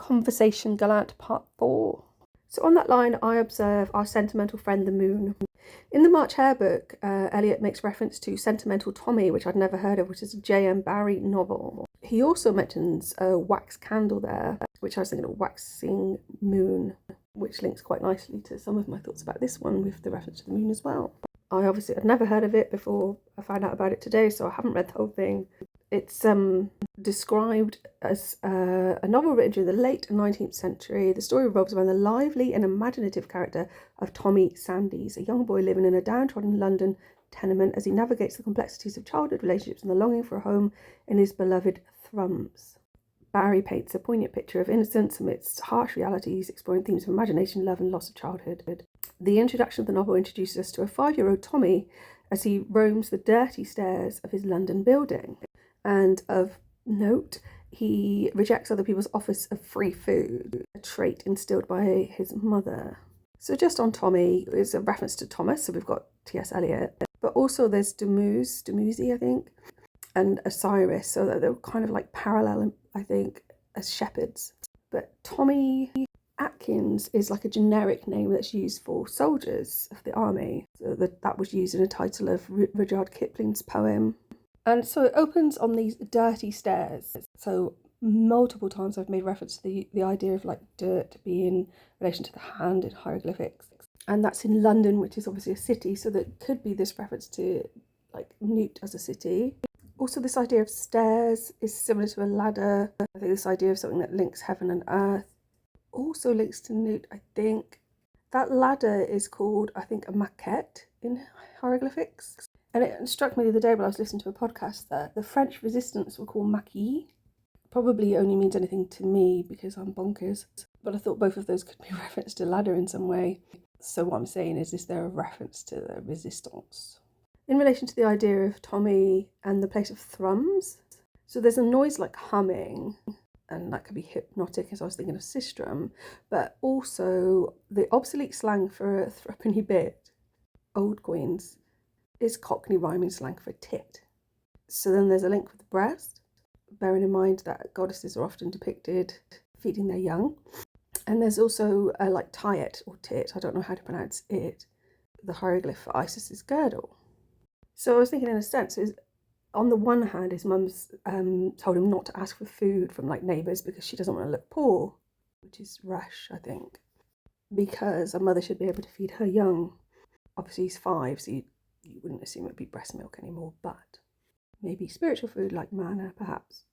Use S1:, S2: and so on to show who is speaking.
S1: Conversation Galante Part 4. So on that line, I observe our sentimental friend the moon. In the March Hare book, Eliot makes reference to Sentimental Tommy, which I'd never heard of, which is a J.M. Barrie novel. He also mentions a wax candle there, which I was thinking of waxing moon, which links quite nicely to some of my thoughts about this one with the reference to the moon as well. I obviously had never heard of it before I found out about it today, so I haven't read the whole thing. It's described as a novel written during the late 19th century. The story revolves around the lively and imaginative character of Tommy Sandys, a young boy living in a downtrodden London tenement as he navigates the complexities of childhood relationships and the longing for a home in his beloved Thrums. Barrie paints a poignant picture of innocence amidst harsh realities, exploring themes of imagination, love and loss of childhood. The introduction of the novel introduces us to a 5-year-old Tommy as he roams the dirty stairs of his London building. And of note, he rejects other people's offers of free food, a trait instilled by his mother. So just on Tommy is a reference to Thomas, so we've got T.S. Eliot, but also there's Dumuzi, I think, and Osiris, so that they're kind of like parallel, I think, as shepherds. But Tommy Atkins is like a generic name that's used for soldiers of the army. So that was used in a title of Rudyard Kipling's poem. And so it opens on these dirty stairs. So multiple times I've made reference to the idea of like dirt being in relation to the hand in hieroglyphics. And that's in London, which is obviously a city. So that could be this reference to like Newt as a city. Also, this idea of stairs is similar to a ladder. I think this idea of something that links heaven and earth also links to Newt, I think. That ladder is called, I think, a maquette in hieroglyphics. And it struck me the other day when I was listening to a podcast that the French resistance were called maquis. Probably only means anything to me because I'm bonkers. But I thought both of those could be referenced to ladder in some way. So what I'm saying is there a reference to the resistance? In relation to the idea of Tommy and the place of thrums, so there's a noise like humming, and that could be hypnotic, as I was thinking of sistrum, but also the obsolete slang for a threepenny bit, old coins, is Cockney rhyming slang for tit. So then there's a link with the breast, bearing in mind that goddesses are often depicted feeding their young. And there's also a like tiet or tit, I don't know how to pronounce it, the hieroglyph for Isis's girdle. So I was thinking, in a sense, is on the one hand, his mum's told him not to ask for food from like neighbours because she doesn't want to look poor, which is rash, I think, because a mother should be able to feed her young. Obviously, he's 5, so you wouldn't assume it would be breast milk anymore, but maybe spiritual food like manna, perhaps.